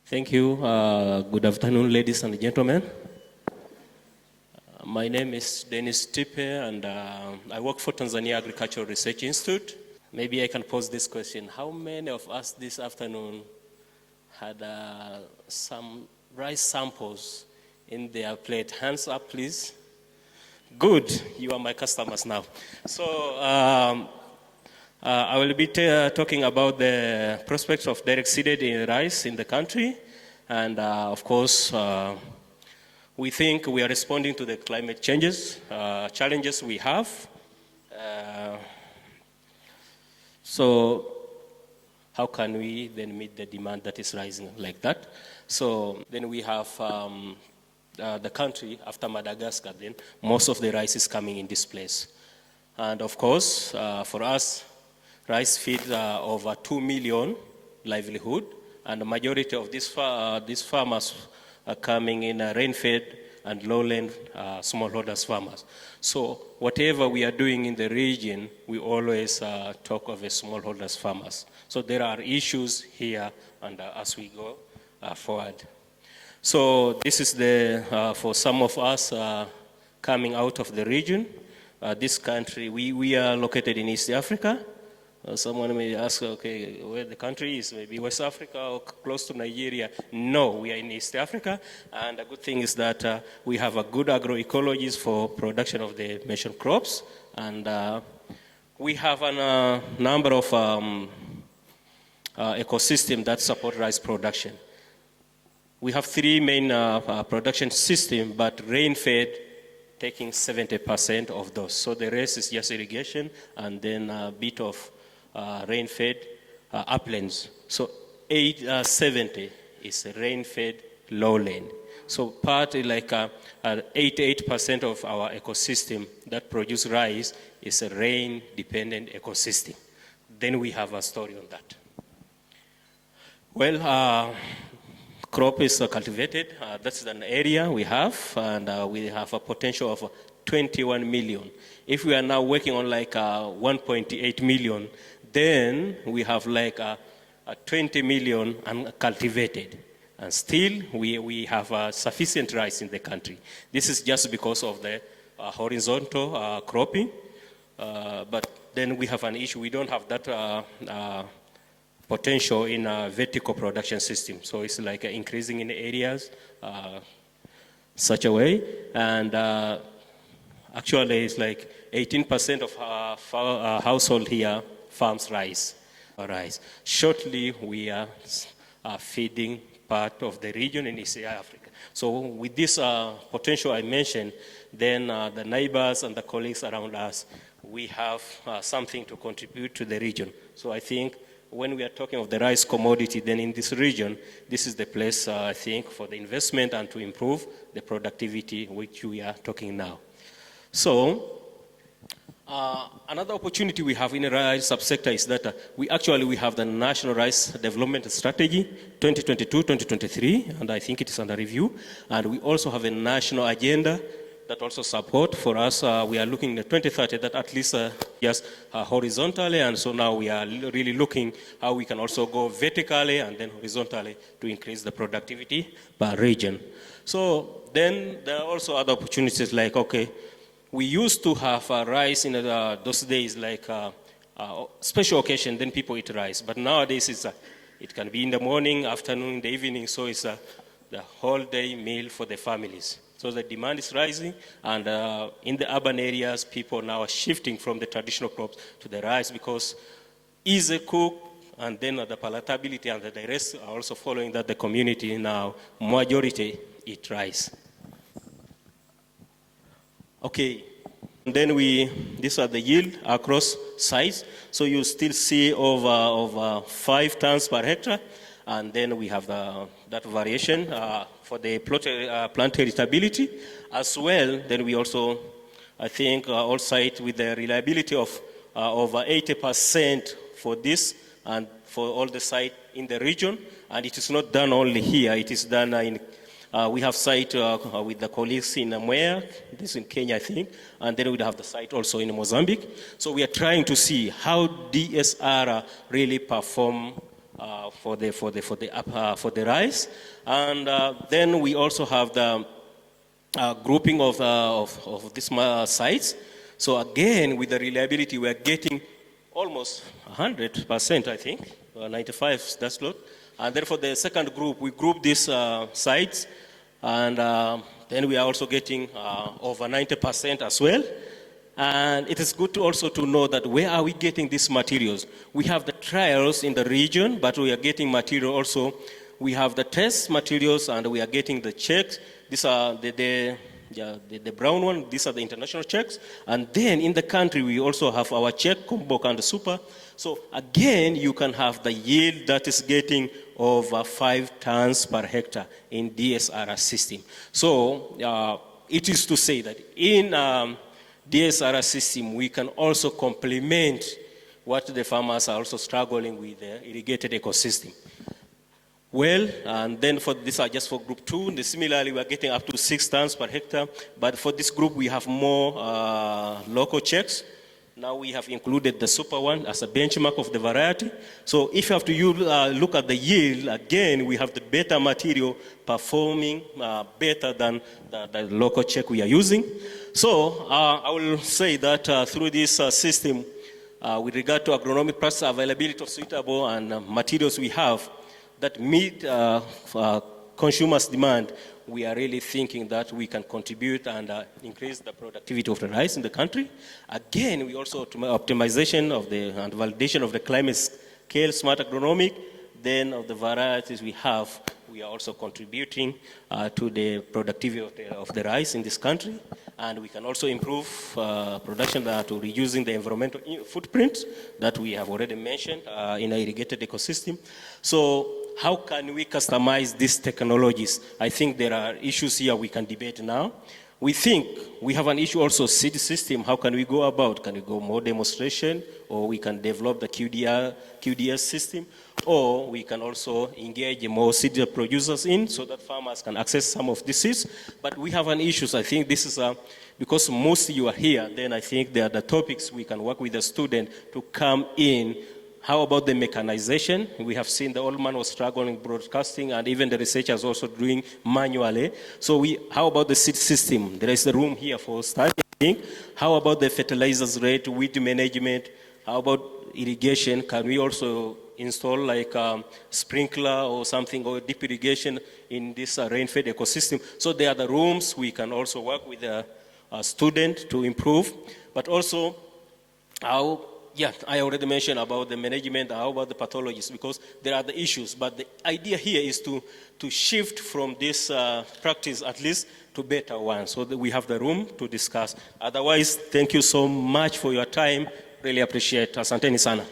Thank you. Good afternoon, ladies and gentlemen. My name is Tippe, and I work for Tanzania Agricultural Research Institute. Maybe I can pose this question. How many of us this afternoon had some rice samples in their plate? Hands up, please. Good. You are my customers now. So I will be talking about the prospects of direct seeded in rice in the country. And of course, we think we are responding to the climate changes, challenges we have. So how can we then meet the demand that is rising like that? So then we have the country after Madagascar, then most of the rice is coming in this place. And of course, for us, rice feeds over 2 million livelihood, and the majority of these farmers are coming in rain-fed and lowland smallholders farmers. So whatever we are doing in the region, we always talk of smallholders farmers. So there are issues here and as we go forward. So this is for some of us coming out of the region, this country, we are located in East Africa. Someone may ask, okay, where the country is, maybe West Africa or close to Nigeria. No, we are in East Africa, and the good thing is that we have a good agroecologies for production of the mentioned crops, and we have a number of ecosystems that support rice production. We have three main production systems, but rain-fed taking 70% of those. So the rest is just irrigation and then a bit of rain-fed uplands. So 70 is rain-fed lowland. So part like 88% of our ecosystem that produce rice is a rain-dependent ecosystem. Then we have a story on that. Well, crop is cultivated. That's an area we have, and we have a potential of 21 million. If we are now working on like 1.8 million, then we have like 20 million uncultivated. And still, we have sufficient rice in the country. This is just because of the horizontal cropping. But then we have an issue. We don't have that potential in a vertical production system. So it's like increasing in areas such a way. And actually, it's like 18% of our household here farms rice. Shortly, we are feeding part of the region in East Africa. So with this potential I mentioned, then the neighbors and the colleagues around us, we have something to contribute to the region. So I think when we are talking of the rice commodity, then in this region, this is the place, I think, for the investment and to improve the productivity which we are talking now. So another opportunity we have in the rice subsector is that we have the National Rice Development Strategy 2022-2023, and I think it is under review. And we also have a national agenda that also support for us. We are looking at 2030 that at least just horizontally, and so now we are really looking how we can also go vertically and then horizontally to increase the productivity per region. So then there are also other opportunities like, okay, we used to have rice in those days, like special occasion, then people eat rice. But nowadays it can be in the morning, afternoon, in the evening, so it's the whole day meal for the families. So the demand is rising, and in the urban areas, people now are shifting from the traditional crops to the rice because easy cook, and then the palatability and the rest are also following that the community now, majority eat rice. Okay, and then these are the yield across sites. So you still see over 5 tons per hectare. And then we have that variation for the plant heritability as well. Then we also, I think, all site with the reliability of over 80% for this and for all the site in the region. And it is not done only here. It is done in, we have site with the colleagues in Mwea, this is in Kenya, I think. And then we have the site also in Mozambique. So we are trying to see how DSR really perform for the rice, and then we also have the grouping of these sites. So again, with the reliability, we are getting almost 100%, I think, 95. That's good. And then for the second group, we group these sites, and then we are also getting over 90% as well. And it is good to also to know that where are we getting these materials? We have the trials in the region, but we are getting material also. We have the test materials, and we are getting the checks. These are the brown one. These are the international checks. And then in the country, we also have our check, Kumbok and Super. So again, you can have the yield that is getting over 5 tons per hectare in DSR system. So it is to say that in DSR system, we can also complement what the farmers are also struggling with, the irrigated ecosystem. Well, and then for this are just for group 2. Similarly, we are getting up to 6 tons per hectare. But for this group, we have more local checks. Now we have included the super one as a benchmark of the variety. So if you have to look at the yield, again, we have the better material performing better than the local check we are using. So I will say that through this system, with regard to agronomic practice availability of suitable and materials we have that meet consumers' demand, we are really thinking that we can contribute and increase the productivity of the rice in the country. Again, we also optimization of and validation of the climate scale smart agronomic, then of the varieties we have, we are also contributing to the productivity of the rice in this country. And we can also improve production to reducing the environmental footprint that we have already mentioned in an irrigated ecosystem. So how can we customize these technologies? I think there are issues here we can debate now. We think we have an issue also, seed system. How can we go about? Can we go more demonstration, or we can develop the QDS system, or we can also engage more seed producers in so that farmers can access some of these seeds. But we have an issue. I think this is because most of you are here, then I think there are the topics we can work with the student to come in. How about the mechanization? We have seen the old man was struggling broadcasting, and even the researchers also doing manually. So how about the seed system? There is a room here for studying. How about the fertilizers rate, weed management? How about irrigation? Can we also install like sprinkler or something, or deep irrigation in this rain-fed ecosystem? So there are the rooms we can also work with a student to improve, but also I already mentioned about the management, how about the pathologies, because there are the issues. But the idea here is to shift from this practice at least to better one, so that we have the room to discuss. Otherwise, thank you so much for your time. Really appreciate it. Asanteni sana.